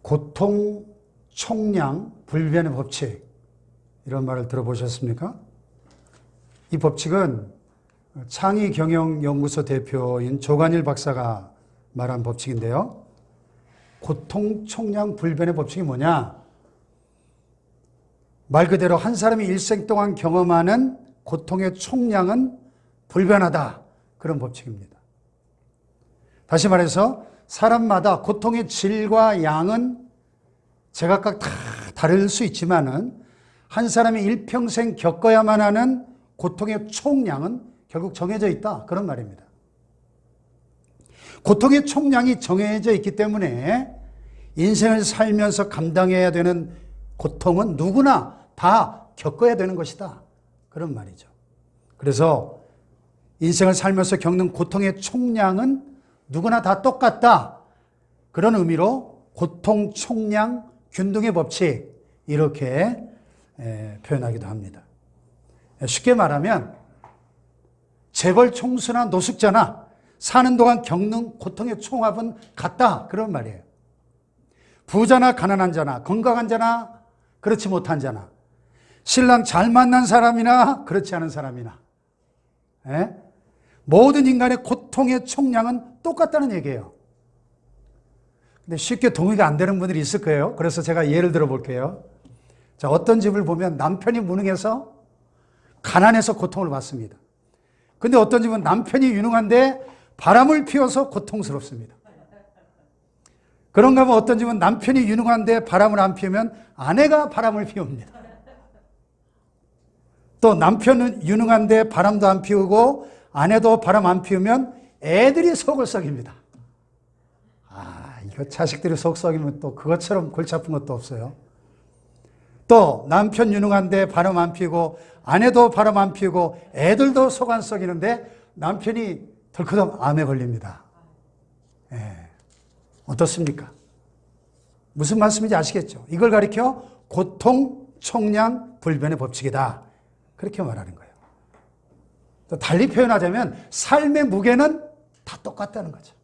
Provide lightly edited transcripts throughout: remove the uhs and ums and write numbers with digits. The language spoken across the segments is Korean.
고통, 총량, 불변의 법칙, 이런 말을 들어보셨습니까? 이 법칙은 창의경영연구소 대표인 조관일 박사가 말한 법칙인데요. 고통, 총량, 불변의 법칙이 뭐냐? 말 그대로 한 사람이 일생 동안 경험하는 고통의 총량은 불변하다. 그런 법칙입니다. 다시 말해서 사람마다 고통의 질과 양은 제각각 다 다를 수 있지만은 한 사람이 일평생 겪어야만 하는 고통의 총량은 결국 정해져 있다. 그런 말입니다. 고통의 총량이 정해져 있기 때문에 인생을 살면서 감당해야 되는 고통은 누구나 다 겪어야 되는 것이다. 그런 말이죠. 그래서 인생을 살면서 겪는 고통의 총량은 누구나 다 똑같다. 그런 의미로 고통, 총량, 균등의 법칙 이렇게 표현하기도 합니다. 쉽게 말하면 재벌 총수나 노숙자나 사는 동안 겪는 고통의 총합은 같다. 그런 말이에요. 부자나 가난한 자나 건강한 자나 그렇지 못한 자나 신랑 잘 만난 사람이나 그렇지 않은 사람이나 모든 인간의 고통의 총량은 똑같다는 얘기예요. 근데 쉽게 동의가 안 되는 분들이 있을 거예요. 그래서 제가 예를 들어 볼게요. 자, 어떤 집을 보면 남편이 무능해서 가난해서 고통을 받습니다. 근데 어떤 집은 남편이 유능한데 바람을 피워서 고통스럽습니다. 그런가 하면 어떤 집은 남편이 유능한데 바람을 안 피우면 아내가 바람을 피웁니다. 또 남편은 유능한데 바람도 안 피우고 아내도 바람 안 피우면 애들이 속을 썩입니다. 이거 자식들이 속 썩이면 또 그것처럼 골치 아픈 것도 없어요. 또 남편 유능한데 바람 안 피우고 아내도 바람 안 피우고 애들도 속 안 썩이는데 남편이 덜커덕 암에 걸립니다. 어떻습니까? 무슨 말씀인지 아시겠죠? 이걸 가리켜 고통, 총량, 불변의 법칙이다. 그렇게 말하는 거예요. 또 달리 표현하자면 삶의 무게는 다 똑같다는 거죠.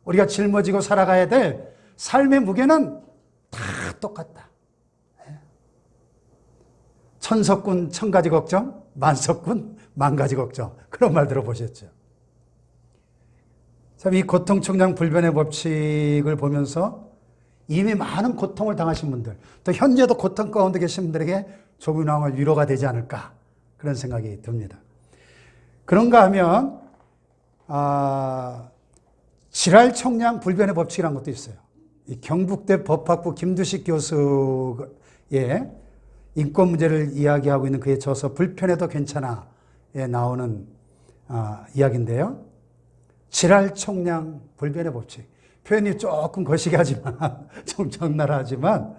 우리가 짊어지고 살아가야 될 삶의 무게는 다 똑같다. 천석군 천가지 걱정, 만석군 만가지 걱정. 그런 말 들어보셨죠? 참, 이 고통, 총량, 불변의 법칙을 보면서 이미 많은 고통을 당하신 분들, 또 현재도 고통 가운데 계신 분들에게 조금이나마 위로가 되지 않을까, 그런 생각이 듭니다. 그런가 하면 질할 총량 불변의 법칙이라는 것도 있어요. 이 경북대 법학부 김두식 교수의 인권 문제를 이야기하고 있는 그의 저서 불편해도 괜찮아에 나오는 이야기인데요. 질할 총량 불변의 법칙. 표현이 조금 거시기하지만 좀 적나라하지만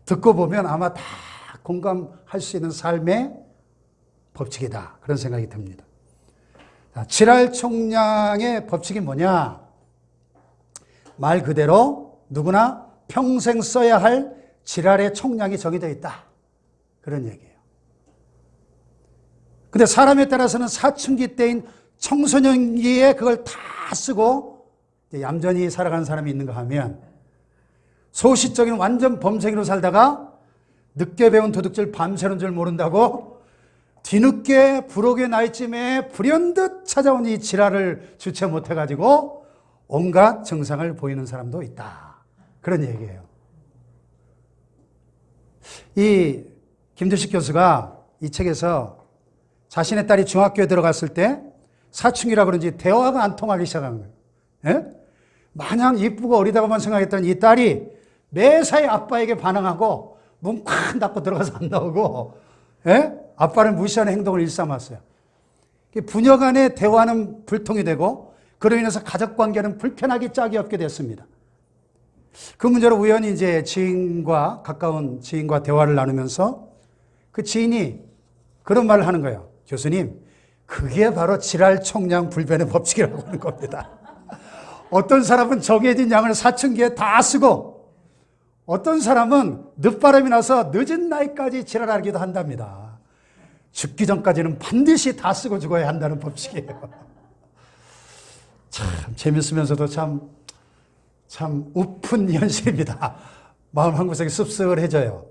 듣고 보면 아마 다 공감할 수 있는 삶의 법칙이다. 그런 생각이 듭니다. 질할 총량의 법칙이 뭐냐? 말 그대로 누구나 평생 써야 할 질할의 총량이 정해져 있다. 그런 얘기예요. 근데 사람에 따라서는 사춘기 때인 청소년기에 그걸 다 쓰고 얌전히 살아가는 사람이 있는가 하면 소시적인 완전 범생이로 살다가 늦게 배운 도둑질 밤새는 줄 모른다고 뒤늦게 부록의 나이쯤에 불현듯 찾아온 이 질환을 주체 못해가지고 온갖 증상을 보이는 사람도 있다. 그런 얘기예요. 이 김두식 교수가 이 책에서 자신의 딸이 중학교에 들어갔을 때 사춘기라 그런지 대화가 안 통하기 시작한 거예요. 예? 마냥 이쁘고 어리다고만 생각했던 이 딸이 매사에 아빠에게 반항하고 문 콱 닫고 들어가서 안 나오고 아빠를 무시하는 행동을 일삼았어요. 부녀 간의 대화는 불통이 되고 그로 인해서 가족관계는 불편하기 짝이 없게 됐습니다. 그 문제로 우연히 이제 가까운 지인과 대화를 나누면서 그 지인이 그런 말을 하는 거예요. 교수님, 그게 바로 질할 총량 불변의 법칙이라고 하는 겁니다. 어떤 사람은 정해진 양을 사춘기에 다 쓰고 어떤 사람은 늦바람이 나서 늦은 나이까지 질할하기도 한답니다. 죽기 전까지는 반드시 다 쓰고 죽어야 한다는 법칙이에요. 참 재밌으면서도 참 우픈 현실입니다. 마음 한구석이 씁쓸해져요.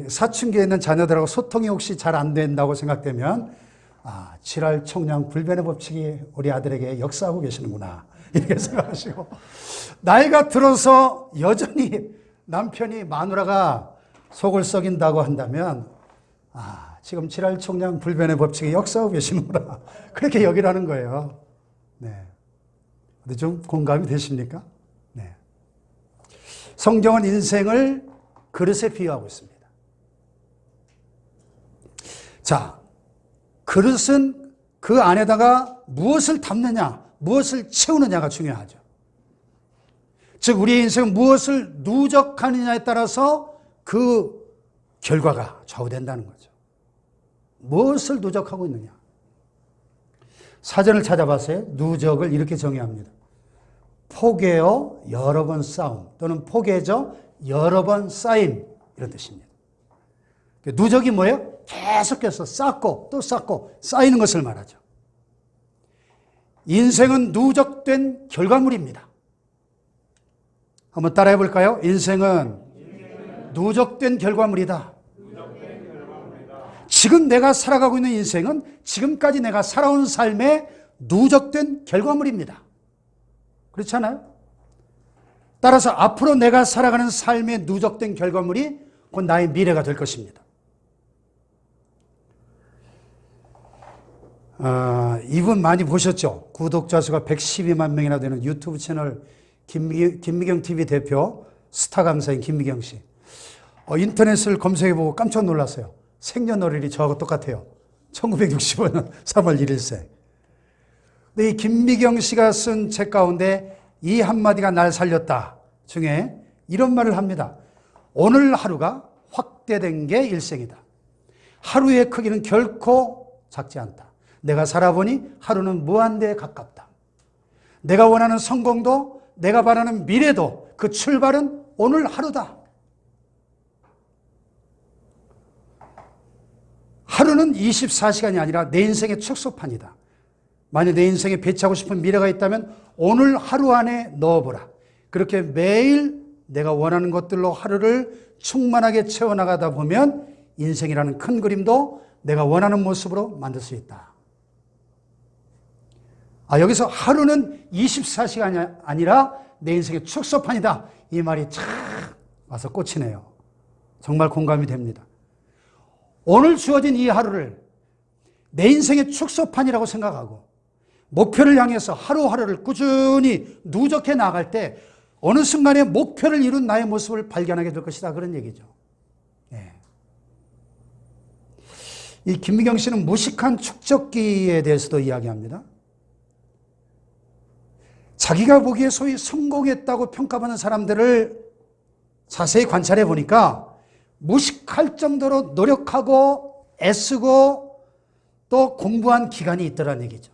사춘기에 있는 자녀들하고 소통이 혹시 잘 안 된다고 생각되면 칠할 총량 불변의 법칙이 우리 아들에게 역사하고 계시는구나 이렇게 생각하시고, 나이가 들어서 여전히 남편이 마누라가 속을 썩인다고 한다면 지금 칠할 총량 불변의 법칙이 역사하고 계시는구나 그렇게 여기라는 거예요. 네. 근데 좀 공감이 되십니까? 네. 성경은 인생을 그릇에 비유하고 있습니다. 자, 그릇은 그 안에다가 무엇을 담느냐, 무엇을 채우느냐가 중요하죠. 즉 우리의 인생은 무엇을 누적하느냐에 따라서 그 결과가 좌우된다는 거죠. 무엇을 누적하고 있느냐. 사전을 찾아봤어요. 누적을 이렇게 정의합니다. 포개어 여러 번 쌓음, 또는 포개져 여러 번 쌓임, 이런 뜻입니다. 누적이 뭐예요? 계속해서 쌓고 또 쌓고 쌓이는 것을 말하죠. 인생은 누적된 결과물입니다. 한번 따라해 볼까요? 인생은 누적된 결과물이다. 지금 내가 살아가고 있는 인생은 지금까지 내가 살아온 삶의 누적된 결과물입니다. 그렇지 않아요? 따라서 앞으로 내가 살아가는 삶의 누적된 결과물이 곧 나의 미래가 될 것입니다. 이분 많이 보셨죠? 구독자 수가 112만 명이나 되는 유튜브 채널 김미경 TV 대표 스타 강사인 김미경 씨. 인터넷을 검색해보고 깜짝 놀랐어요. 생년월일이 저하고 똑같아요. 1965년 3월 1일생. 근데 이 김미경 씨가 쓴 책 가운데 이 한마디가 날 살렸다 중에 이런 말을 합니다. 오늘 하루가 확대된 게 일생이다. 하루의 크기는 결코 작지 않다. 내가 살아보니 하루는 무한대에 가깝다. 내가 원하는 성공도 내가 바라는 미래도 그 출발은 오늘 하루다. 하루는 24시간이 아니라 내 인생의 축소판이다. 만약 내 인생에 배치하고 싶은 미래가 있다면 오늘 하루 안에 넣어보라. 그렇게 매일 내가 원하는 것들로 하루를 충만하게 채워나가다 보면 인생이라는 큰 그림도 내가 원하는 모습으로 만들 수 있다. 여기서 하루는 24시간이 아니라 내 인생의 축소판이다. 이 말이 참 와서 꽂히네요. 정말 공감이 됩니다. 오늘 주어진 이 하루를 내 인생의 축소판이라고 생각하고 목표를 향해서 하루하루를 꾸준히 누적해 나갈 때 어느 순간에 목표를 이룬 나의 모습을 발견하게 될 것이다. 그런 얘기죠. 네. 이 김미경 씨는 무식한 축적기에 대해서도 이야기합니다. 자기가 보기에 소위 성공했다고 평가받는 사람들을 자세히 관찰해 보니까 무식할 정도로 노력하고 애쓰고 또 공부한 기간이 있더라는 얘기죠.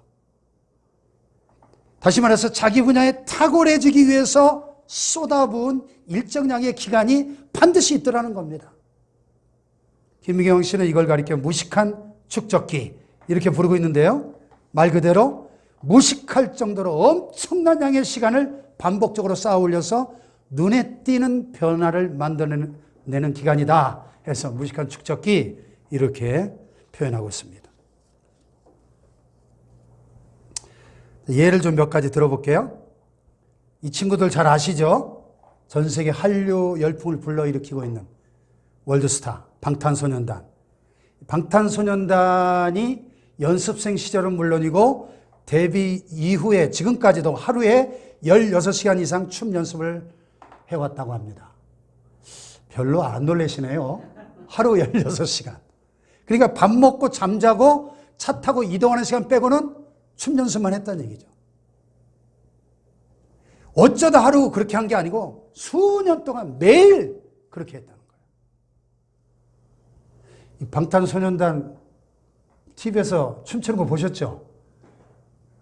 다시 말해서 자기 분야에 탁월해지기 위해서 쏟아부은 일정량의 기간이 반드시 있더라는 겁니다. 김미경 씨는 이걸 가리켜 무식한 축적기 이렇게 부르고 있는데요. 말 그대로 무식할 정도로 엄청난 양의 시간을 반복적으로 쌓아 올려서 눈에 띄는 변화를 만들어내는 기간이다 해서 무식한 축적기 이렇게 표현하고 있습니다. 예를 좀 몇 가지 들어볼게요. 이 친구들 잘 아시죠? 전 세계 한류 열풍을 불러일으키고 있는 월드스타 방탄소년단. 방탄소년단이 연습생 시절은 물론이고 데뷔 이후에 지금까지도 하루에 16시간 이상 춤 연습을 해왔다고 합니다. 별로 안 놀라시네요. 하루 16시간. 그러니까 밥 먹고 잠자고 차 타고 이동하는 시간 빼고는 춤 연습만 했다는 얘기죠. 어쩌다 하루 그렇게 한 게 아니고 수년 동안 매일 그렇게 했다는 거예요. 이 방탄소년단 TV에서 춤추는 거 보셨죠?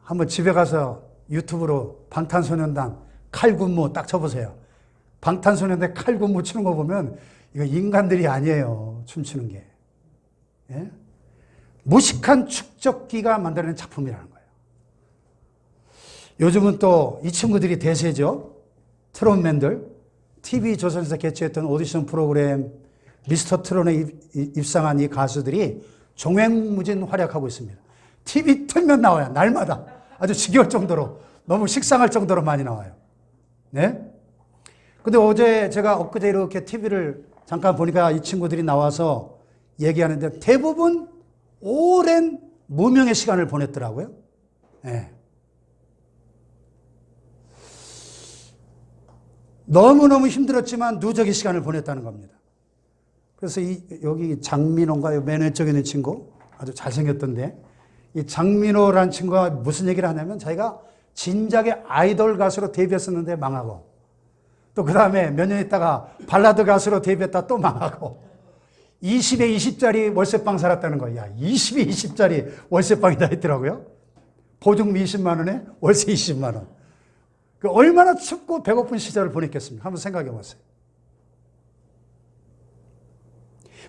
한번 집에 가서 유튜브로 방탄소년단 칼군무 딱 쳐보세요. 방탄소년단 칼군무 추는 거 보면 이거 인간들이 아니에요. 춤추는 게. 예? 무식한 축적기가 만들어낸 작품이라는 거예요. 요즘은 또 이 친구들이 대세죠. 트롯맨들. TV조선에서 개최했던 오디션 프로그램 미스터 트롯에 입상한 이 가수들이 종횡무진 활약하고 있습니다. TV 틀면 나와요. 날마다. 아주 지겨울 정도로, 너무 식상할 정도로 많이 나와요. 네? 근데 제가 엊그제 이렇게 TV를 잠깐 보니까 이 친구들이 나와서 얘기하는데 대부분 오랜 무명의 시간을 보냈더라고요. 네. 너무너무 힘들었지만 누적의 시간을 보냈다는 겁니다. 그래서 여기 장민호인가 맨 왼쪽에 있는 친구 아주 잘생겼던데 이 장민호라는 친구가 무슨 얘기를 하냐면 자기가 진작에 아이돌 가수로 데뷔했었는데 망하고 또 그 다음에 몇 년 있다가 발라드 가수로 데뷔했다 또 망하고 20에 20짜리 월세방 살았다는 거야. 야, 20에 20짜리 월세방이다 했더라고요. 보증비 20만 원에 월세 20만 원. 그 얼마나 춥고 배고픈 시절을 보냈겠습니까? 한번 생각해 보세요.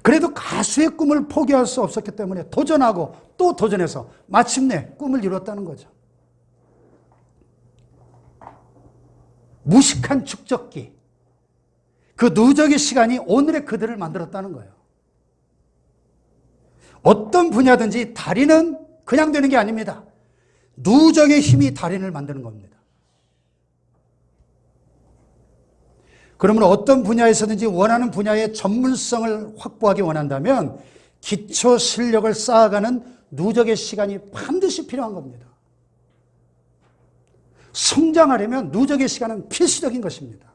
그래도 가수의 꿈을 포기할 수 없었기 때문에 도전하고 또 도전해서 마침내 꿈을 이뤘다는 거죠. 무식한 축적기. 그 누적의 시간이 오늘의 그들을 만들었다는 거예요. 어떤 분야든지 달인은 그냥 되는 게 아닙니다. 누적의 힘이 달인을 만드는 겁니다. 그러면 어떤 분야에서든지 원하는 분야의 전문성을 확보하기 원한다면 기초 실력을 쌓아가는 누적의 시간이 반드시 필요한 겁니다. 성장하려면 누적의 시간은 필수적인 것입니다.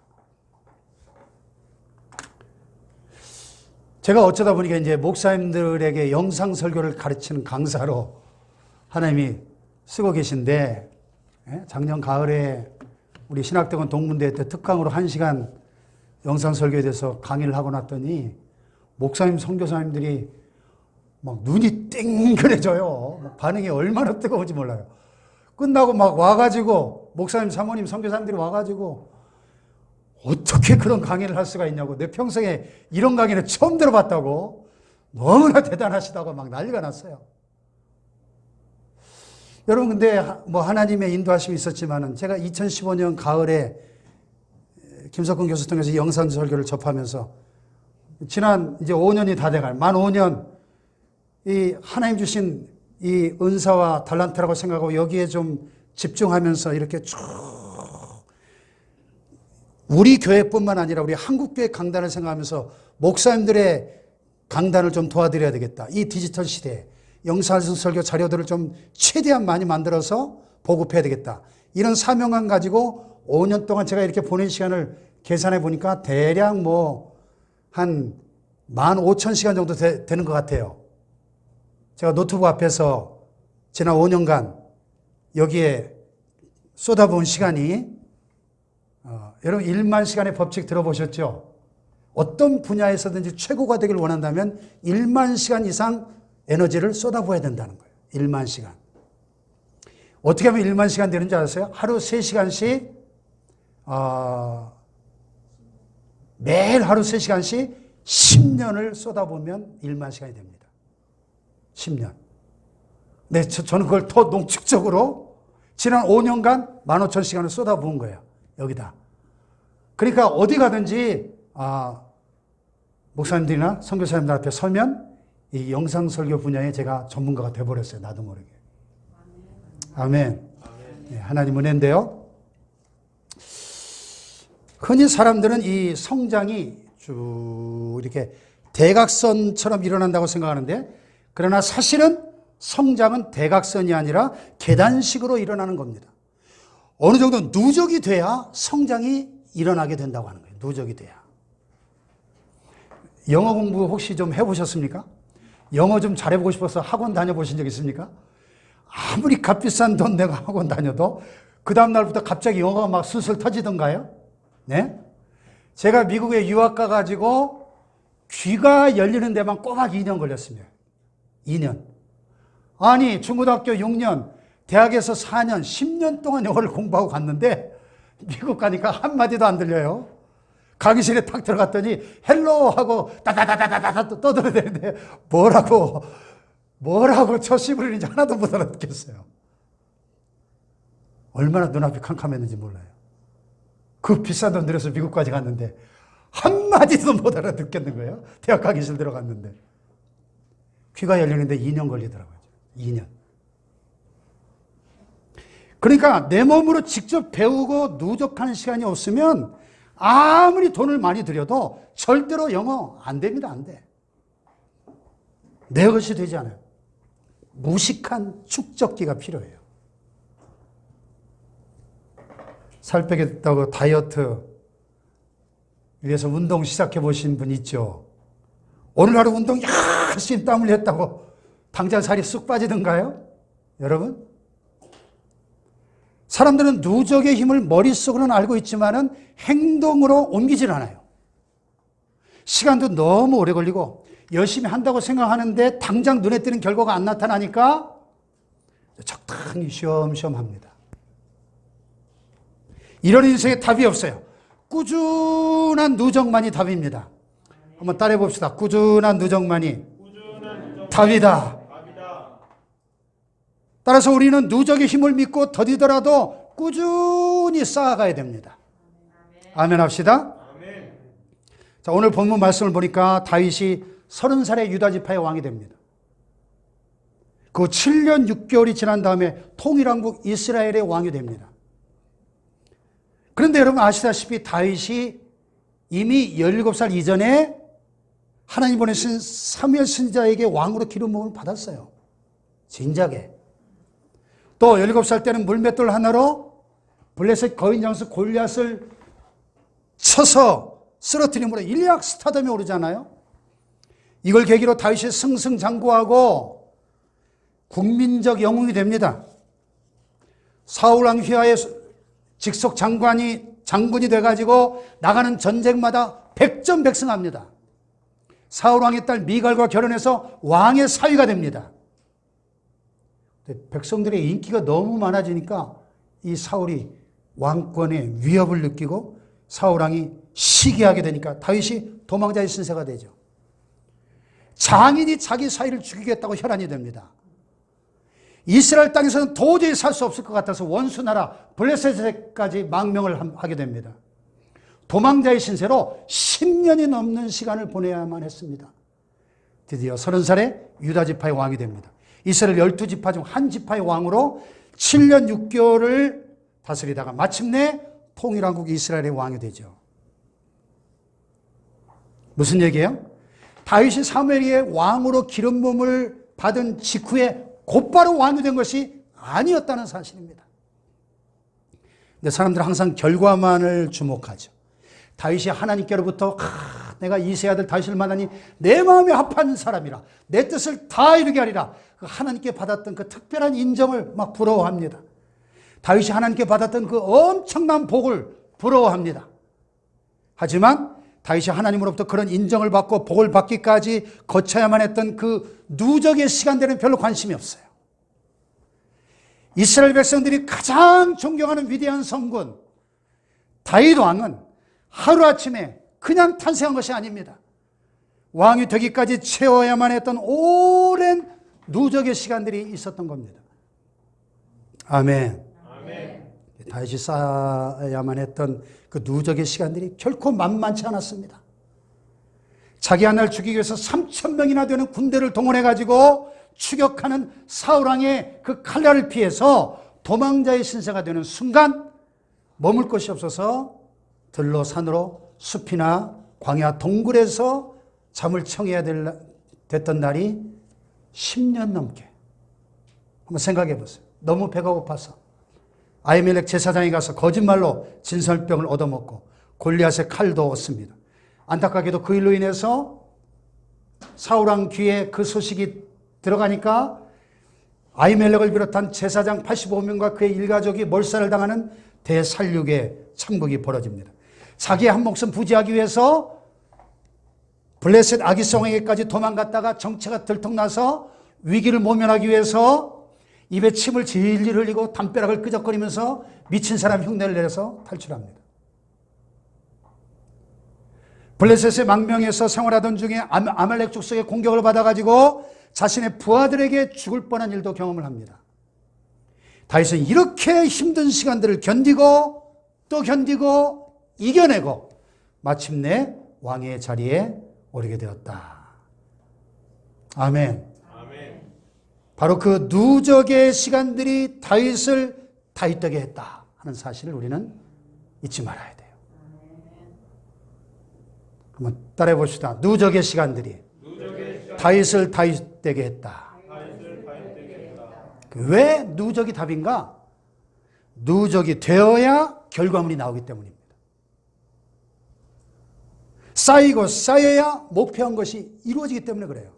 제가 어쩌다 보니까 이제 목사님들에게 영상 설교를 가르치는 강사로 하나님이 쓰고 계신데 작년 가을에 우리 신학대원 동문대회 때 특강으로 1시간 영상 설교에 대해서 강의를 하고 났더니 목사님, 선교사님들이 막 눈이 땡그레져요. 반응이 얼마나 뜨거운지 몰라요. 끝나고 막 와가지고 목사님, 사모님, 선교사님들이 와가지고 어떻게 그런 강의를 할 수가 있냐고 내 평생에 이런 강의는 처음 들어봤다고 너무나 대단하시다고 막 난리가 났어요. 여러분 근데 뭐 하나님의 인도하심이 있었지만은 제가 2015년 가을에 김석근 교수 통해서 영상 설교를 접하면서 지난 이제 5년이 다 돼갈 만 5년 이 하나님 주신 이 은사와 달란트라고 생각하고 여기에 좀 집중하면서 이렇게 쭉 우리 교회뿐만 아니라 우리 한국교회 강단을 생각하면서 목사님들의 강단을 좀 도와드려야 되겠다. 이 디지털 시대에 영상 설교 자료들을 좀 최대한 많이 만들어서 보급해야 되겠다. 이런 사명감 가지고 5년 동안 제가 이렇게 보낸 시간을 계산해 보니까 대략 뭐 한 15,000시간 정도 되는 것 같아요. 제가 노트북 앞에서 지난 5년간 여기에 쏟아부은 시간이 여러분 1만 시간의 법칙 들어보셨죠? 어떤 분야에서든지 최고가 되길 원한다면 1만 시간 이상 에너지를 쏟아부어야 된다는 거예요. 1만 시간. 어떻게 하면 1만 시간 되는지 아세요? 하루 3시간씩 매일 하루 3시간씩 10년을 쏟아보면 1만 시간이 됩니다. 10년. 네, 저는 그걸 더 농축적으로 지난 5년간 15,000시간을 쏟아부은 거예요. 여기다. 그러니까 어디 가든지 목사님들이나 선교사님들 앞에 서면 이 영상 설교 분야에 제가 전문가가 돼버렸어요. 나도 모르게. 아멘. 네, 하나님 은혜인데요. 흔히 사람들은 이 성장이 쭉 이렇게 대각선처럼 일어난다고 생각하는데 그러나 사실은 성장은 대각선이 아니라 계단식으로 일어나는 겁니다. 어느 정도 누적이 돼야 성장이 일어나게 된다고 하는 거예요. 누적이 돼야. 영어 공부 혹시 좀 해보셨습니까? 영어 좀 잘해보고 싶어서 학원 다녀보신 적 있습니까? 아무리 값비싼 돈 내고 학원 다녀도 그 다음날부터 갑자기 영어가 막 술술 터지던가요? 네? 제가 미국에 유학 가가지고 귀가 열리는 데만 꼬박 2년 걸렸습니다. 2년. 아니, 중고등학교 6년, 대학에서 4년, 10년 동안 영어를 공부하고 갔는데 미국 가니까 한마디도 안 들려요. 강의실에 탁 들어갔더니 헬로 하고 따다다다다다 떠들어야 되는데 뭐라고 첫 시부리는지 하나도 못 알아듣겠어요. 얼마나 눈앞이 캄캄했는지 몰라요. 그 비싼 돈 들여서 미국까지 갔는데 한마디도 못 알아듣겠는 거예요. 대학 강의실 들어갔는데. 귀가 열리는데 2년 걸리더라고요. 2년. 그러니까 내 몸으로 직접 배우고 누적하는 시간이 없으면 아무리 돈을 많이 들여도 절대로 영어 안 됩니다. 안 돼. 내 것이 되지 않아요. 무식한 축적기가 필요해요. 살 빼겠다고 다이어트 위해서 운동 시작해 보신 분 있죠? 오늘 하루 운동 열심히 땀 흘렸다고 당장 살이 쑥 빠지던가요? 여러분? 사람들은 누적의 힘을 머릿속으로는 알고 있지만은 행동으로 옮기질 않아요. 시간도 너무 오래 걸리고 열심히 한다고 생각하는데 당장 눈에 띄는 결과가 안 나타나니까 적당히 쉬엄쉬엄 합니다. 이런 인생에 답이 없어요. 꾸준한 누적만이 답입니다. 한번 따라해 봅시다. 꾸준한 누적만이 답이다. 따라서 우리는 누적의 힘을 믿고 더디더라도 꾸준히 쌓아가야 됩니다. 아멘 합시다. 자, 오늘 본문 말씀을 보니까 다윗이 30살에 유다지파의 왕이 됩니다. 그 7년 6개월이 지난 다음에 통일왕국 이스라엘의 왕이 됩니다. 그런데 여러분 아시다시피 다윗이 이미 17살 이전에 하나님 보내신 사무엘 선지자에게 왕으로 기름 부음을 받았어요. 진작에. 또 17살 때는 물맷돌 하나로 블레셋 거인 장수 골리앗을 쳐서 쓰러뜨림으로 일약 스타덤에 오르잖아요. 이걸 계기로 다윗이 승승장구하고 국민적 영웅이 됩니다. 사울 왕 휘하의 직속 장군이 돼가지고 나가는 전쟁마다 백전백승합니다. 사울 왕의 딸 미갈과 결혼해서 왕의 사위가 됩니다. 백성들의 인기가 너무 많아지니까 이 사울이 왕권의 위협을 느끼고 사울 왕이 시기하게 되니까 다윗이 도망자의 신세가 되죠. 장인이 자기 사위를 죽이겠다고 혈안이 됩니다. 이스라엘 땅에서는 도저히 살 수 없을 것 같아서 원수나라 블레셋에까지 망명을 하게 됩니다. 도망자의 신세로 10년이 넘는 시간을 보내야만 했습니다. 드디어 30살에 유다지파의 왕이 됩니다. 이스라엘 12지파 중 한 지파의 왕으로 7년 6개월을 다스리다가 마침내 통일왕국 이스라엘의 왕이 되죠. 무슨 얘기예요? 다윗이 사무엘의 왕으로 기름 부음을 받은 직후에 곧바로 왕이 된 것이 아니었다는 사실입니다. 근데 사람들은 항상 결과만을 주목하죠. 다윗이 하나님께로부터 내가 이새의 아들 다윗을 만나니 내 마음에 합한 사람이라 내 뜻을 다 이루게 하리라. 그 하나님께 받았던 그 특별한 인정을 막 부러워합니다. 다윗이 하나님께 받았던 그 엄청난 복을 부러워합니다. 하지만 다윗이 하나님으로부터 그런 인정을 받고 복을 받기까지 거쳐야만 했던 그 누적의 시간들은 별로 관심이 없어요. 이스라엘 백성들이 가장 존경하는 위대한 성군 다윗 왕은 하루아침에 그냥 탄생한 것이 아닙니다. 왕이 되기까지 채워야만 했던 오랜 누적의 시간들이 있었던 겁니다. 아멘. 다윗이 쌓아야만 했던 그 누적의 시간들이 결코 만만치 않았습니다. 자기 하나를 죽이기 위해서 3,000명이나 되는 군대를 동원해가지고 추격하는 사울왕의 그 칼날을 피해서 도망자의 신세가 되는 순간 머물 곳이 없어서 들로 산으로 숲이나 광야 동굴에서 잠을 청해야 됐던 날이 10년 넘게. 한번 생각해 보세요. 너무 배가 고파서 아히멜렉 제사장에 가서 거짓말로 진설병을 얻어먹고 골리앗의 칼도 얻습니다. 안타깝게도 그 일로 인해서 사울왕 귀에 그 소식이 들어가니까 아히멜렉을 비롯한 제사장 85명과 그의 일가족이 몰살을 당하는 대살육의 참극이 벌어집니다. 자기의 한 목숨 부지하기 위해서 블레셋 아기성에게까지 도망갔다가 정체가 들통나서 위기를 모면하기 위해서 입에 침을 질질 흘리고 담벼락을 끄적거리면서 미친 사람 흉내를 내서 탈출합니다. 블레셋의 망명에서 생활하던 중에 아말렉 족속의 공격을 받아가지고 자신의 부하들에게 죽을 뻔한 일도 경험을 합니다. 다윗은 이렇게 힘든 시간들을 견디고 또 견디고 이겨내고 마침내 왕의 자리에 오르게 되었다. 아멘. 바로 그 누적의 시간들이 다윗을 다윗되게 했다 하는 사실을 우리는 잊지 말아야 돼요. 한번 따라해 봅시다. 누적의 시간들이 다윗을 다윗되게 했다. 왜 누적이 답인가? 누적이 되어야 결과물이 나오기 때문입니다. 쌓이고 쌓여야 목표한 것이 이루어지기 때문에 그래요.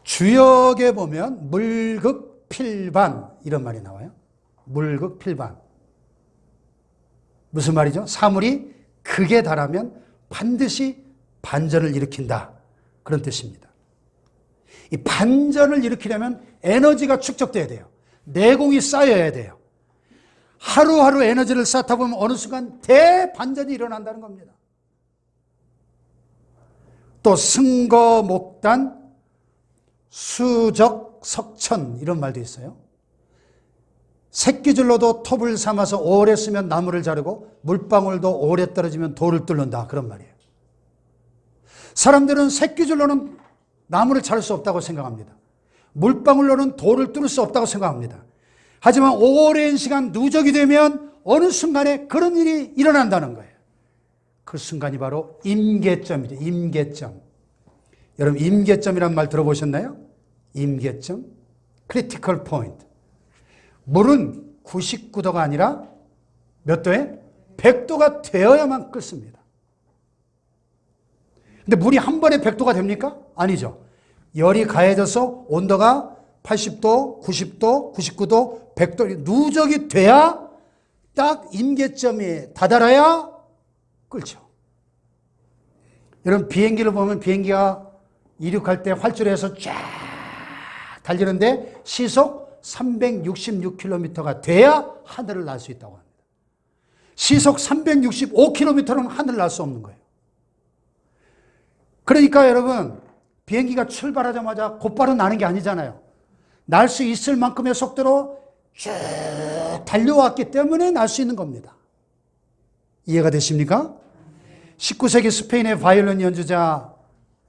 주역에 보면 물극필반 이런 말이 나와요. 물극필반. 무슨 말이죠? 사물이 극에 달하면 반드시 반전을 일으킨다. 그런 뜻입니다. 이 반전을 일으키려면 에너지가 축적돼야 돼요. 내공이 쌓여야 돼요. 하루하루 에너지를 쌓다 보면 어느 순간 대반전이 일어난다는 겁니다. 또 승거, 목단, 수적, 석천 이런 말도 있어요. 새끼줄로도 톱을 삼아서 오래 쓰면 나무를 자르고 물방울도 오래 떨어지면 돌을 뚫는다. 그런 말이에요. 사람들은 새끼줄로는 나무를 자를 수 없다고 생각합니다. 물방울로는 돌을 뚫을 수 없다고 생각합니다. 하지만 오랜 시간 누적이 되면 어느 순간에 그런 일이 일어난다는 거예요. 그 순간이 바로 임계점이죠. 임계점. 여러분 임계점이란 말 들어보셨나요? 임계점. critical point. 물은 99도가 아니라 몇 도에? 100도가 되어야만 끓습니다. 근데 물이 한 번에 100도가 됩니까? 아니죠. 열이 가해져서 온도가 80도, 90도, 99도, 100도 누적이 돼야 딱 임계점에 다다라야 끓죠. 여러분 비행기를 보면 비행기가 이륙할 때 활주로에서 쫙 달리는데 시속 366km가 돼야 하늘을 날 수 있다고 합니다. 시속 365km는 하늘을 날 수 없는 거예요. 그러니까 여러분 비행기가 출발하자마자 곧바로 나는 게 아니잖아요. 날 수 있을 만큼의 속도로 쭉 달려왔기 때문에 날 수 있는 겁니다. 이해가 되십니까? 19세기 스페인의 바이올린 연주자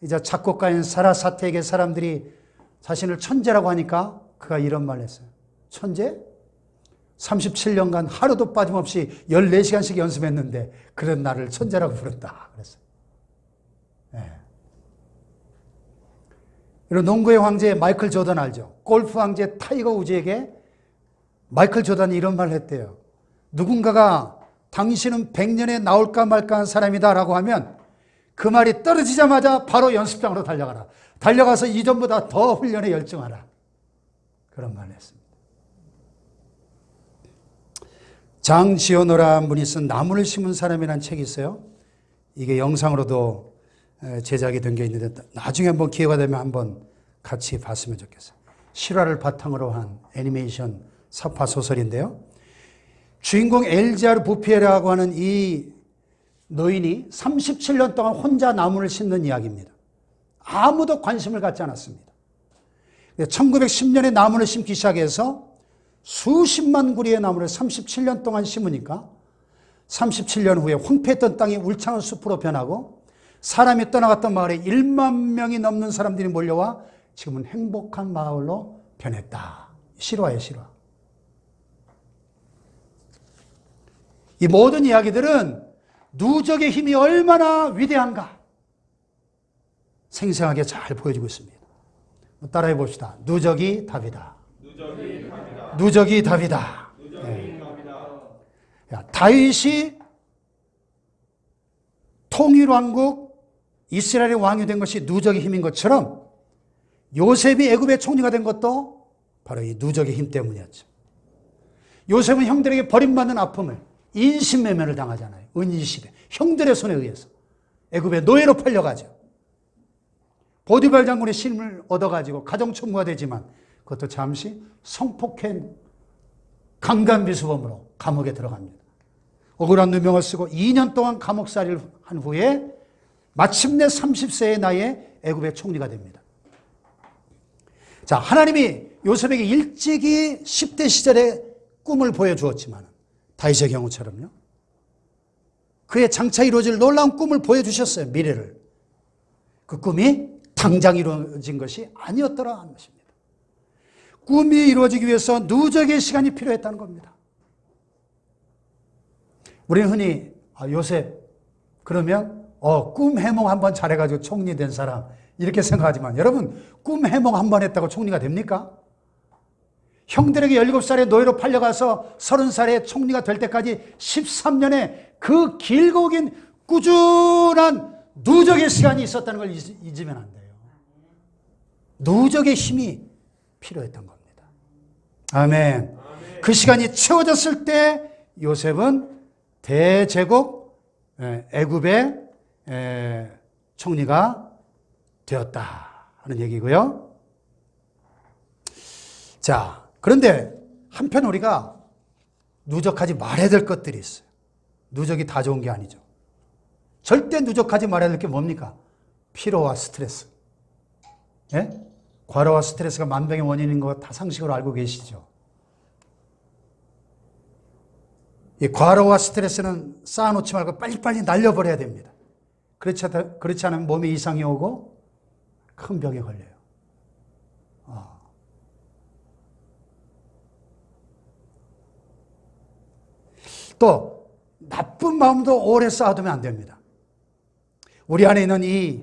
이제 작곡가인 사라사테에게 사람들이 자신을 천재라고 하니까 그가 이런 말을 했어요. 천재? 37년간 하루도 빠짐없이 14시간씩 연습했는데 그런 나를 천재라고 부른다. 그랬어요. 네. 이런 농구의 황제 마이클 조던 알죠? 골프 황제 타이거 우즈에게 마이클 조던이 이런 말을 했대요. 누군가가 당신은 100년에 나올까 말까 한 사람이다 라고 하면 그 말이 떨어지자마자 바로 연습장으로 달려가라. 달려가서 이전보다 더 훈련에 열중하라. 그런 말을 했습니다. 장지호노라는 분이 쓴 나무를 심은 사람이라는 책이 있어요. 이게 영상으로도 제작이 된 게 있는데 나중에 한번 기회가 되면 한번 같이 봤으면 좋겠어요. 실화를 바탕으로 한 애니메이션 사파 소설인데요. 주인공 엘지아르 부피에라고 하는 이 노인이 37년 동안 혼자 나무를 심는 이야기입니다. 아무도 관심을 갖지 않았습니다. 1910년에 나무를 심기 시작해서 수십만 구리의 나무를 37년 동안 심으니까 37년 후에 황폐했던 땅이 울창한 숲으로 변하고 사람이 떠나갔던 마을에 1만 명이 넘는 사람들이 몰려와 지금은 행복한 마을로 변했다. 실화예요, 실화. 이 모든 이야기들은 누적의 힘이 얼마나 위대한가 생생하게 잘 보여주고 있습니다. 따라해 봅시다. 누적이 답이다. 누적이 답이다. 누적이 답이다. 네. 야, 다윗이 통일왕국 이스라엘의 왕이 된 것이 누적의 힘인 것처럼 요셉이 애굽의 총리가 된 것도 바로 이 누적의 힘 때문이었죠. 요셉은 형들에게 버림받는 아픔을 인신매매를 당하잖아요. 은인시대. 형들의 손에 의해서 애굽의 노예로 팔려가죠. 보디발 장군의 신임을 얻어가지고 가정총무가 되지만 그것도 잠시 성폭행 강간비수범으로 감옥에 들어갑니다. 억울한 누명을 쓰고 2년 동안 감옥살이를 한 후에 마침내 30세의 나이에 애굽의 총리가 됩니다. 자, 하나님이 요셉에게 일찍이 10대 시절에 꿈을 보여주었지만 다윗의 경우처럼요. 그의 장차 이루어질 놀라운 꿈을 보여주셨어요. 미래를. 그 꿈이 당장 이루어진 것이 아니었더라 하는 것입니다. 꿈이 이루어지기 위해서 누적의 시간이 필요했다는 겁니다. 우리는 흔히 요셉 그러면 꿈 해몽 한번 잘해가지고 총리 된 사람 이렇게 생각하지만 여러분 꿈 해몽 한번 했다고 총리가 됩니까? 형들에게 17살에 노예로 팔려가서 30살에 총리가 될 때까지 13년의 그 길고 긴 꾸준한 누적의 시간이 있었다는 걸 잊으면 안 돼요. 누적의 힘이 필요했던 겁니다. 아멘. 그 시간이 채워졌을 때 요셉은 대제국 애굽의 총리가 되었다 하는 얘기고요. 자, 그런데 한편 우리가 누적하지 말아야 될 것들이 있어요. 누적이 다 좋은 게 아니죠. 절대 누적하지 말아야 될 게 뭡니까? 피로와 스트레스. 예? 과로와 스트레스가 만병의 원인인 거 다 상식으로 알고 계시죠? 이 과로와 스트레스는 쌓아놓지 말고 빨리빨리 날려버려야 됩니다. 그렇지 않으면 몸에 이상이 오고 큰 병에 걸려요. 또 나쁜 마음도 오래 쌓아두면 안 됩니다. 우리 안에 있는 이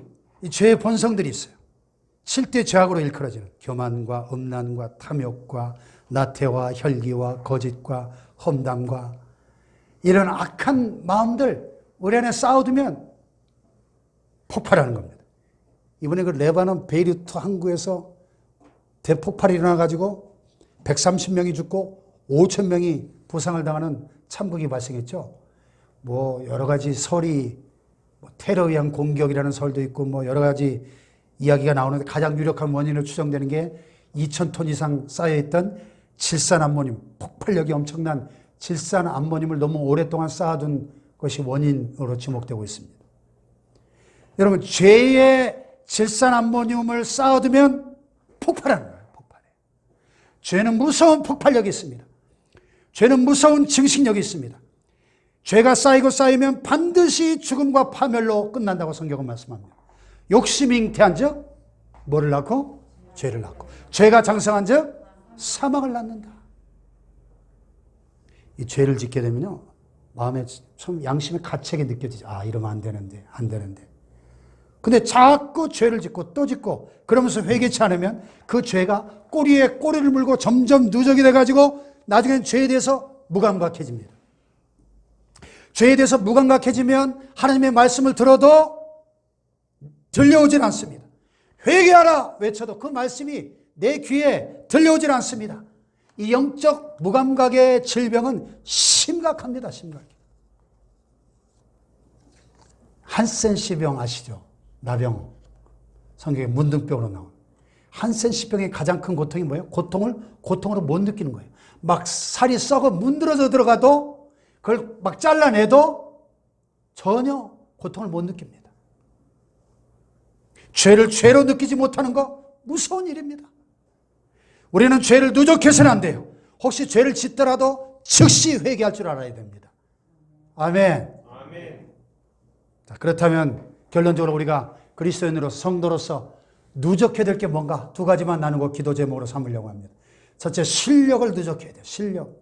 죄의 본성들이 있어요. 실제 죄악으로 일컬어지는 교만과 음란과 탐욕과 나태와 혈기와 거짓과 험담과 이런 악한 마음들 우리 안에 쌓아두면 폭발하는 겁니다. 이번에 그 레바논 베이루트 항구에서 대폭발이 일어나가지고 130명이 죽고 5,000명이 부상을 당하는 참극이 발생했죠. 뭐 여러 가지 설이 테러에 의한 공격이라는 설도 있고 여러 가지 이야기가 나오는데 가장 유력한 원인으로 추정되는 게 2,000톤 이상 쌓여있던 질산암모늄, 폭발력이 엄청난 질산암모늄을 너무 오랫동안 쌓아둔 것이 원인으로 지목되고 있습니다. 여러분, 죄의 질산암모늄을 쌓아두면 폭발하는 거예요. 폭발해요. 죄는 무서운 폭발력이 있습니다. 죄는 무서운 증식력이 있습니다. 죄가 쌓이고 쌓이면 반드시 죽음과 파멸로 끝난다고 성경은 말씀합니다. 욕심이 잉태한 즉 뭐를 낳고? 죄를 낳고. 죄가 장성한 즉 사망을 낳는다. 이 죄를 짓게 되면요, 마음에 좀 양심의 가책이 느껴지죠. 이러면 안 되는데, 안 되는데. 근데 자꾸 죄를 짓고 또 짓고 그러면서 회개치 않으면 그 죄가 꼬리에 꼬리를 물고 점점 누적이 돼가지고 나중엔 죄에 대해서 무감각해집니다. 죄에 대해서 무감각해지면 하나님의 말씀을 들어도 들려오질 않습니다. 회개하라 외쳐도 그 말씀이 내 귀에 들려오질 않습니다. 이 영적 무감각의 질병은 심각합니다. 심각해. 한센시병 아시죠? 나병. 성경에 문둥병으로 나온. 한센시병의 가장 큰 고통이 뭐예요? 고통으로 못 느끼는 거예요. 막 살이 썩어 문드러져 들어가도 그걸 막 잘라내도 전혀 고통을 못 느낍니다. 죄를 죄로 느끼지 못하는 거 무서운 일입니다. 우리는 죄를 누적해서는 안 돼요. 혹시 죄를 짓더라도 즉시 회개할 줄 알아야 됩니다. 아멘. 자, 그렇다면 결론적으로 우리가 그리스도인으로서 성도로서 누적해야 될 게 뭔가 두 가지만 나누고 기도 제목으로 삼으려고 합니다. 첫째, 실력을 누적해야 돼요. 실력.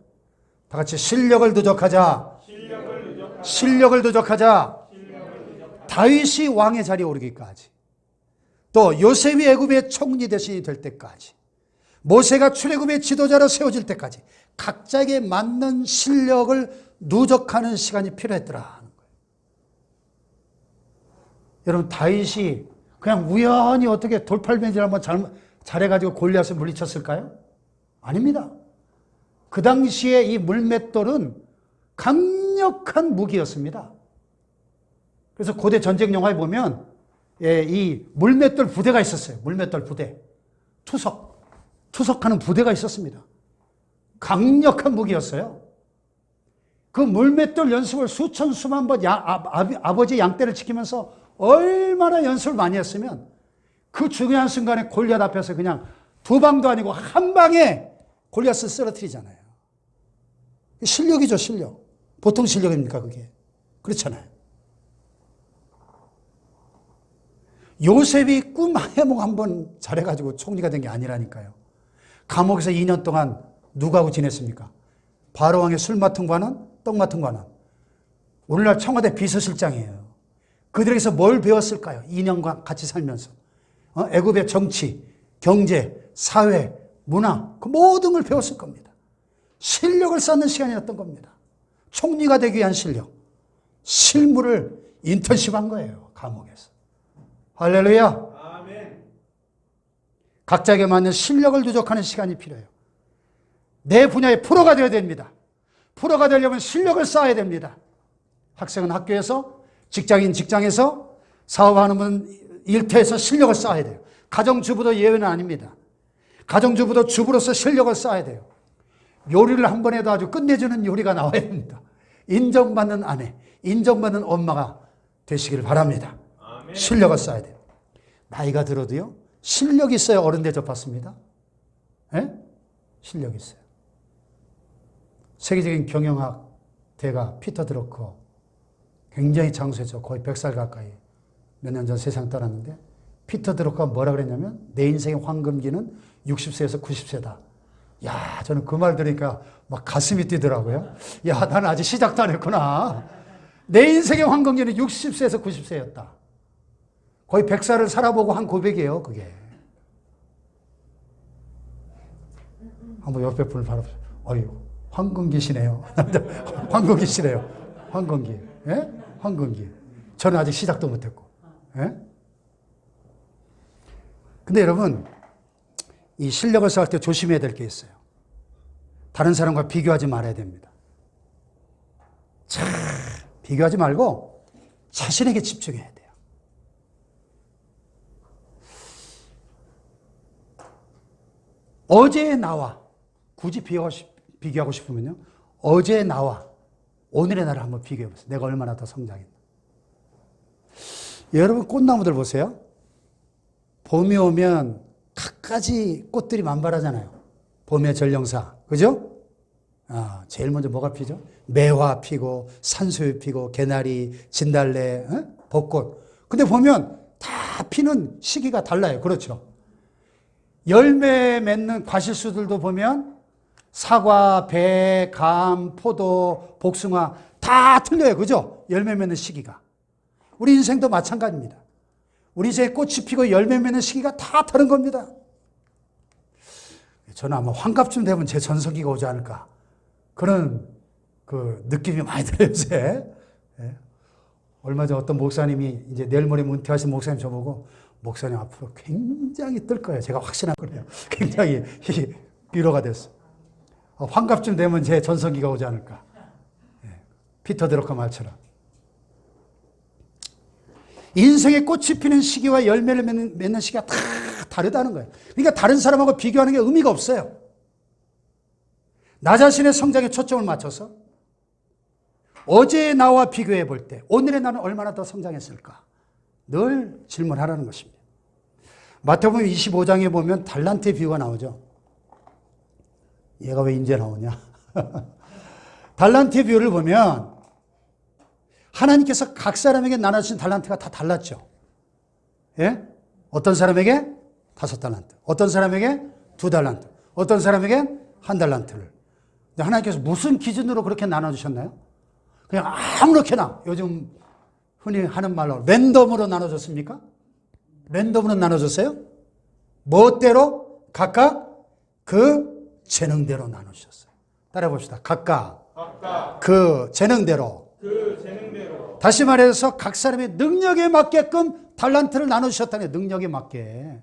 다 같이 실력을 누적하자. 실력을 누적하자. 다윗이 왕의 자리에 오르기까지. 또 요셉이 애굽의 총리 대신이 될 때까지. 모세가 출애굽의 지도자로 세워질 때까지 각자에게 맞는 실력을 누적하는 시간이 필요했더라 하는 거예요. 여러분, 다윗이 그냥 우연히 어떻게 돌팔매질 한번 잘해가지고 골리앗을 물리쳤을까요? 아닙니다. 그 당시에 이 물맷돌은 강력한 무기였습니다. 그래서 고대 전쟁 영화에 보면 이 물맷돌 부대가 있었어요. 물맷돌 부대. 투석하는 부대가 있었습니다. 강력한 무기였어요. 그 물맷돌 연습을 수천 수만 번 아버지 양떼를 지키면서 얼마나 연습을 많이 했으면 그 중요한 순간에 골리앗 앞에서 그냥 두 방도 아니고 한 방에 골리앗을 쓰러뜨리잖아요. 실력이죠, 실력. 보통 실력입니까, 그게? 그렇잖아요. 요셉이 꿈 해몽 한번 잘해가지고 총리가 된 게 아니라니까요. 감옥에서 2년 동안 누구하고 지냈습니까? 바로왕의 술 맡은 관원, 떡 맡은 관원. 오늘날 청와대 비서실장이에요. 그들에게서 뭘 배웠을까요? 2년간 같이 살면서. 애굽의 정치, 경제, 사회, 문화, 그 모든 걸 배웠을 겁니다. 실력을 쌓는 시간이었던 겁니다. 총리가 되기 위한 실력. 실무를 인턴십한 거예요. 감옥에서. 할렐루야. 아멘. 각자에게 맞는 실력을 누적하는 시간이 필요해요. 내 분야의 프로가 되어야 됩니다. 프로가 되려면 실력을 쌓아야 됩니다. 학생은 학교에서, 직장인 직장에서, 사업하는 분 일터에서 실력을 쌓아야 돼요. 가정주부도 예외는 아닙니다. 가정주부도 주부로서 실력을 쌓아야 돼요. 요리를 한 번 해도 아주 끝내주는 요리가 나와야 됩니다. 인정받는 아내, 인정받는 엄마가 되시길 바랍니다. 아멘. 실력을 쌓아야 돼요. 나이가 들어도요, 실력이 있어야 어른 대접받습니다. 예? 실력이 있어요. 세계적인 경영학 대가 피터 드러커, 굉장히 장수했죠. 거의 100살 가까이 몇 년 전 세상 떠났는데, 피터 드러커가 뭐라 그랬냐면, 내 인생의 황금기는 60세에서 90세다. 야, 저는 그 말 들으니까 막 가슴이 뛰더라고요. 야, 나는 아직 시작도 안 했구나. 내 인생의 황금기는 60세에서 90세였다. 거의 100살을 살아보고 한 고백이에요, 그게. 한번 옆에 분을 바라보세요. 어휴, 황금기시네요. 황금기시네요. 황금기. 예? 황금기. 저는 아직 시작도 못했고. 예? 근데 여러분, 이 실력을 쌓을 때 조심해야 될 게 있어요. 다른 사람과 비교하지 말아야 됩니다. 자, 비교하지 말고 자신에게 집중해야 돼요. 어제의 나와, 굳이 비교하고 싶으면요, 어제의 나와 오늘의 나를 한번 비교해 보세요. 내가 얼마나 더 성장했나. 여러분, 꽃나무들 보세요. 봄이 오면 갖가지 꽃들이 만발하잖아요. 봄의 전령사. 그죠? 제일 먼저 뭐가 피죠? 매화 피고, 산수유 피고, 개나리, 진달래, 벚꽃. 근데 보면 다 피는 시기가 달라요. 그렇죠? 열매 맺는 과실수들도 보면 사과, 배, 감, 포도, 복숭아 다 틀려요. 그죠? 열매 맺는 시기가. 우리 인생도 마찬가지입니다. 우리 인생에 꽃이 피고 열매 맺는 시기가 다 다른 겁니다. 저는 아마 환갑쯤 되면 제 전성기가 오지 않을까. 그런 그 느낌이 많이 들어요, 요새. 예. 얼마 전 어떤 목사님이 이제 내일 모레 은퇴하신 목사님 저보고, 목사님 앞으로 굉장히 뜰 거예요. 제가 확신한 거예요. 굉장히 위로가 됐어요. 환갑쯤 되면 제 전성기가 오지 않을까. 예. 피터 드러커 말처럼. 인생의 꽃이 피는 시기와 열매를 맺는 시기가 다 다르다는 거예요. 그러니까 다른 사람하고 비교하는 게 의미가 없어요. 나 자신의 성장에 초점을 맞춰서 어제의 나와 비교해 볼 때 오늘의 나는 얼마나 더 성장했을까? 늘 질문하라는 것입니다. 마태복음 25장에 보면 달란트의 비유가 나오죠. 얘가 왜 이제 나오냐? 달란트의 비유를 보면 하나님께서 각 사람에게 나눠주신 달란트가 다 달랐죠. 예? 어떤 사람에게 5달란트, 어떤 사람에게 2달란트, 어떤 사람에게 1달란트를. 근데 하나님께서 무슨 기준으로 그렇게 나눠주셨나요? 그냥 아무렇게나, 요즘 흔히 하는 말로 랜덤으로 나눠줬습니까? 랜덤으로 나눠줬어요? 멋대로 각각 그 재능대로 나눠주셨어요. 따라해 봅시다. 각각 그 재능대로. 다시 말해서 각 사람의 능력에 맞게끔 달란트를 나눠주셨다는 거예요. 능력에 맞게.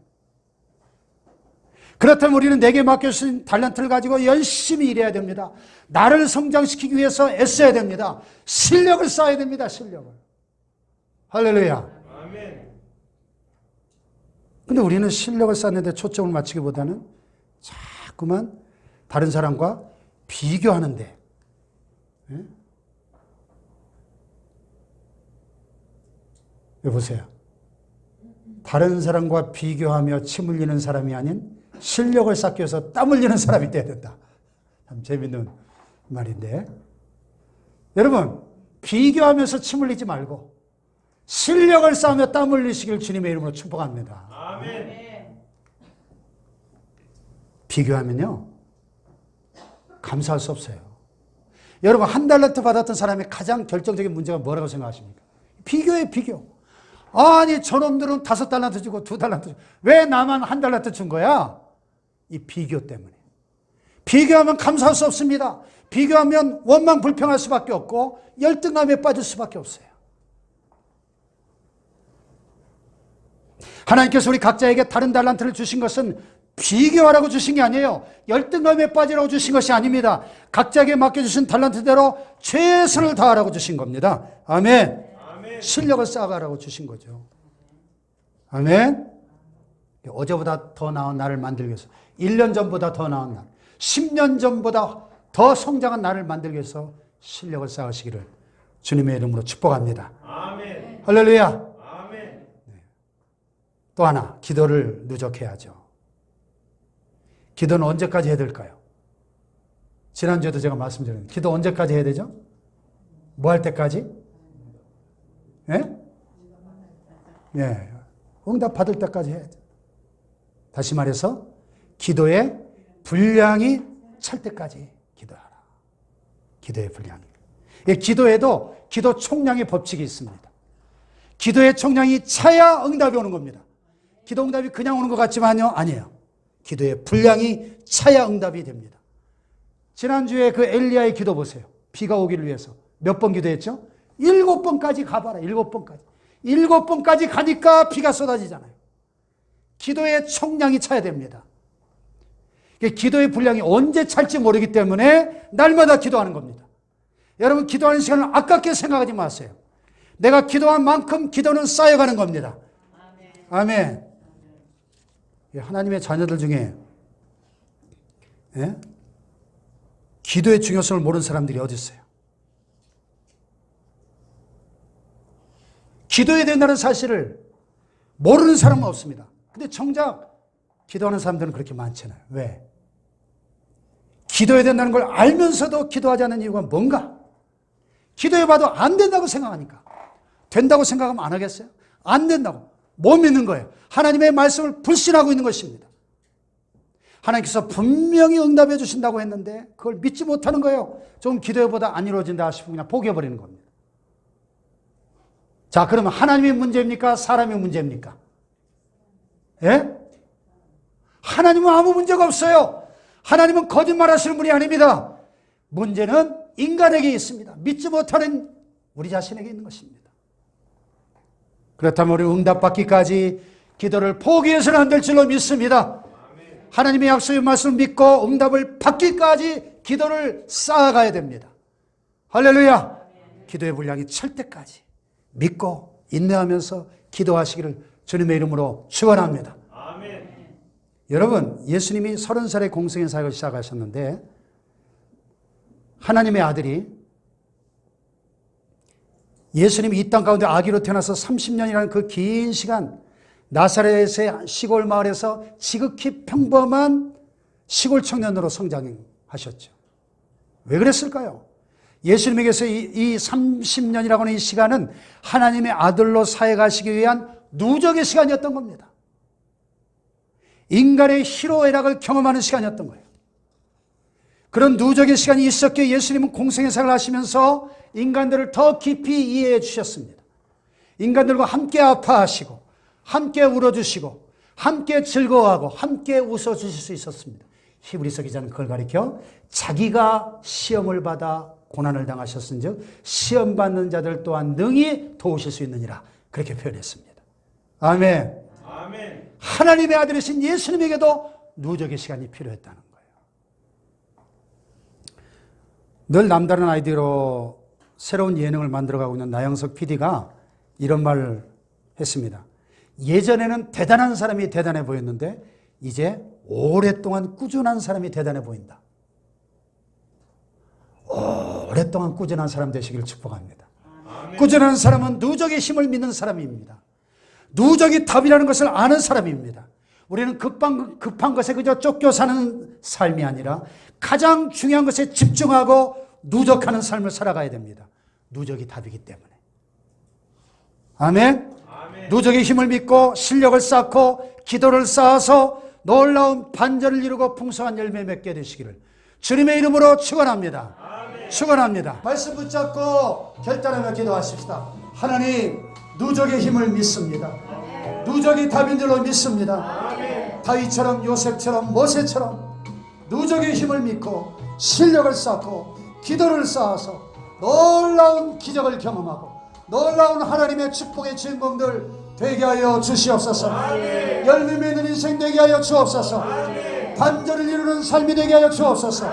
그렇다면 우리는 내게 맡겨주신 달란트를 가지고 열심히 일해야 됩니다. 나를 성장시키기 위해서 애써야 됩니다. 실력을 쌓아야 됩니다. 실력을. 할렐루야. 아멘. 근데 우리는 실력을 쌓는데 초점을 맞추기보다는 자꾸만 다른 사람과 비교하는데, 예? 여보세요. 다른 사람과 비교하며 침 흘리는 사람이 아닌 실력을 쌓기 위해서 땀 흘리는 사람이 돼야 된다. 참 재밌는 말인데. 여러분, 비교하면서 침 흘리지 말고 실력을 쌓으며 땀 흘리시길 주님의 이름으로 축복합니다. 아멘. 비교하면요, 감사할 수 없어요. 여러분, 한 달란트 받았던 사람의 가장 결정적인 문제가 뭐라고 생각하십니까? 비교예요, 비교. 아니, 저놈들은 5달란트 주고 2달란트 주고 왜 나만 한 달란트 준 거야? 이 비교 때문에. 비교하면 감사할 수 없습니다. 비교하면 원망 불평할 수밖에 없고 열등감에 빠질 수밖에 없어요. 하나님께서 우리 각자에게 다른 달란트를 주신 것은 비교하라고 주신 게 아니에요. 열등감에 빠지라고 주신 것이 아닙니다. 각자에게 맡겨주신 달란트대로 최선을 다하라고 주신 겁니다. 아멘. 아멘. 실력을 쌓아가라고 주신 거죠. 아멘. 어제보다 더 나은 나를 만들기 위해서, 1년 전보다 더 나은 날, 10년 전보다 더 성장한 나를 만들기 위해서 실력을 쌓으시기를 주님의 이름으로 축복합니다. 아멘. 할렐루야. 아멘. 또 하나, 기도를 누적해야죠. 기도는 언제까지 해야 될까요? 지난주에도 제가 말씀드렸는데, 기도 언제까지 해야 되죠? 뭐 할 때까지? 예? 예. 응답 받을 때까지 해야죠. 다시 말해서, 기도의 분량이 찰 때까지 기도하라. 기도의 분량이. 예, 기도에도 기도 총량의 법칙이 있습니다. 기도의 총량이 차야 응답이 오는 겁니다. 기도 응답이 그냥 오는 것 같지만요, 아니에요. 기도의 분량이 차야 응답이 됩니다. 지난주에 그 엘리야의 기도 보세요. 비가 오기를 위해서 몇 번 기도했죠? 7번까지 가봐라. 7번까지. 7번까지 가니까 비가 쏟아지잖아요. 기도의 총량이 차야 됩니다. 기도의 분량이 언제 찰지 모르기 때문에 날마다 기도하는 겁니다. 여러분, 기도하는 시간을 아깝게 생각하지 마세요. 내가 기도한 만큼 기도는 쌓여가는 겁니다. 아멘. 하나님의 자녀들 중에 기도의 중요성을 모르는 사람들이 어디 있어요? 기도해야 된다는 사실을 모르는 사람은 없습니다. 근데 정작 기도하는 사람들은 그렇게 많잖아요. 왜? 기도해야 된다는 걸 알면서도 기도하지 않는 이유가 뭔가? 기도해봐도 안 된다고 생각하니까. 된다고 생각하면 안 하겠어요? 안 된다고. 못 믿는 거예요. 하나님의 말씀을 불신하고 있는 것입니다. 하나님께서 분명히 응답해 주신다고 했는데 그걸 믿지 못하는 거예요. 좀 기도해보다 안 이루어진다 싶으면 그냥 포기해버리는 겁니다. 자, 그러면 하나님의 문제입니까? 사람의 문제입니까? 예? 하나님은 아무 문제가 없어요. 하나님은 거짓말 하시는 분이 아닙니다. 문제는 인간에게 있습니다. 믿지 못하는 우리 자신에게 있는 것입니다. 그렇다면 우리 응답받기까지 기도를 포기해서는 안 될 줄로 믿습니다. 하나님의 약속의 말씀을 믿고 응답을 받기까지 기도를 쌓아가야 됩니다. 할렐루야. 기도의 분량이 찰 때까지 믿고 인내하면서 기도하시기를 주님의 이름으로 축원합니다. 아멘. 여러분, 예수님이 30살에 공생의 사역을 시작하셨는데 하나님의 아들이 예수님이 이 땅 가운데 아기로 태어나서 30년이라는 그 긴 시간 나사렛의 시골 마을에서 지극히 평범한 시골 청년으로 성장하셨죠. 왜 그랬을까요? 예수님에게서 이 30년이라고 하는 이 시간은 하나님의 아들로 사역하시기 위한 누적의 시간이었던 겁니다. 인간의 희로애락을 경험하는 시간이었던 거예요. 그런 누적의 시간이 있었기에 예수님은 공생의 사역을 하시면서 인간들을 더 깊이 이해해 주셨습니다. 인간들과 함께 아파하시고 함께 울어주시고 함께 즐거워하고 함께 웃어주실 수 있었습니다. 히브리서 기자는 그걸 가리켜 자기가 시험을 받아 고난을 당하셨은즉 시험 받는 자들 또한 능히 도우실 수 있느니라, 그렇게 표현했습니다. 아멘. 아멘. 하나님의 아들이신 예수님에게도 누적의 시간이 필요했다는 거예요. 늘 남다른 아이디어로 새로운 예능을 만들어가고 있는 나영석 PD가 이런 말을 했습니다. 예전에는 대단한 사람이 대단해 보였는데 이제 오랫동안 꾸준한 사람이 대단해 보인다. 오랫동안 꾸준한 사람 되시기를 축복합니다. 아멘. 꾸준한 사람은 누적의 힘을 믿는 사람입니다. 누적이 답이라는 것을 아는 사람입니다. 우리는 급한 것에 그저 쫓겨 사는 삶이 아니라 가장 중요한 것에 집중하고 누적하는 삶을 살아가야 됩니다. 누적이 답이기 때문에. 아멘. 아멘. 누적의 힘을 믿고 실력을 쌓고 기도를 쌓아서 놀라운 반전을 이루고 풍성한 열매 맺게 되시기를 주님의 이름으로 축원합니다. 축원합니다. 말씀 붙잡고 결단하며 기도하십시다. 하나님, 누적의 힘을 믿습니다. 누적이 답인 줄로 믿습니다. 다윗처럼 요셉처럼 모세처럼 누적의 힘을 믿고 실력을 쌓고 기도를 쌓아서 놀라운 기적을 경험하고 놀라운 하나님의 축복의 주인공들 되게 하여 주시옵소서. 열매 맺는 인생 되게 하여 주옵소서. 반전을 이루는 삶이 되게 하여 주옵소서.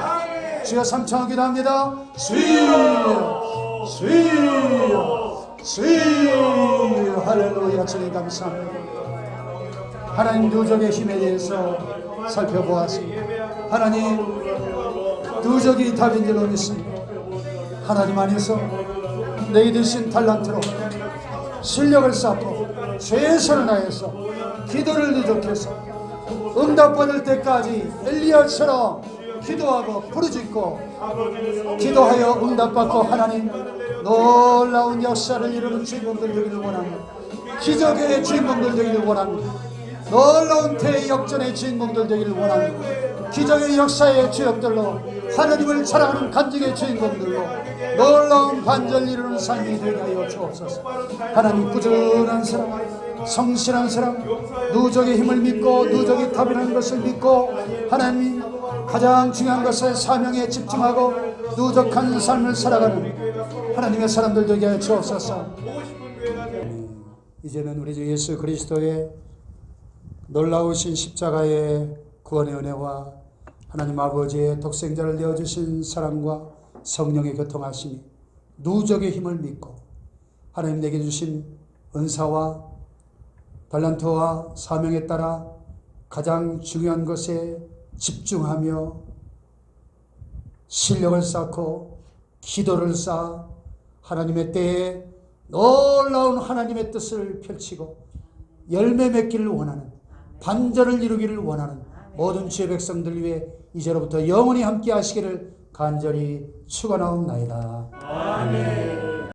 주여 삼창 기도합니다. 주여 주여 주여. 할렐루야. 주님 감사합니다. 하나님, 누적의 힘에 대해서 살펴보았습니다. 하나님, 누적이 답인 줄로 믿습니다. 하나님 안에서 내게 주신 달란트로 실력을 쌓고 최선을 다해서 기도를 누적해서 응답받을 때까지 엘리야처럼 기도하고 부르짖고 기도하여 응답받고 하나님 놀라운 역사를 이루는 주인공들 되기를 원합니다. 기적의 주인공들 되기를 원합니다. 놀라운 대역전의 주인공들 되기를 원합니다. 기적의 역사의 주역들로 하나님을 자랑하는 간증의 주인공들로 놀라운 반전을 이루는 삶이 되게 하여 주옵소서. 하나님, 꾸준한 사람, 성실한 사람, 누적의 힘을 믿고 누적이 답이라는 것을 믿고 하나님 가장 중요한 것을 사명에 집중하고 누적한 삶을 살아가는 하나님의 사람들 되게 하여 주옵소서. 이제는 우리 주 예수 그리스도의 놀라우신 십자가의 구원의 은혜와 하나님 아버지의 독생자를 내어주신 사랑과 성령의 교통하심이 누적의 힘을 믿고 하나님 내게 주신 은사와 달란트와 사명에 따라 가장 중요한 것에 집중하며 실력을 쌓고 기도를 쌓아 하나님의 때에 놀라운 하나님의 뜻을 펼치고 열매 맺기를 원하는 반전을 이루기를 원하는 모든 주의 백성들 위해 이제로부터 영원히 함께 하시기를 간절히 축원하옵나이다. 아멘.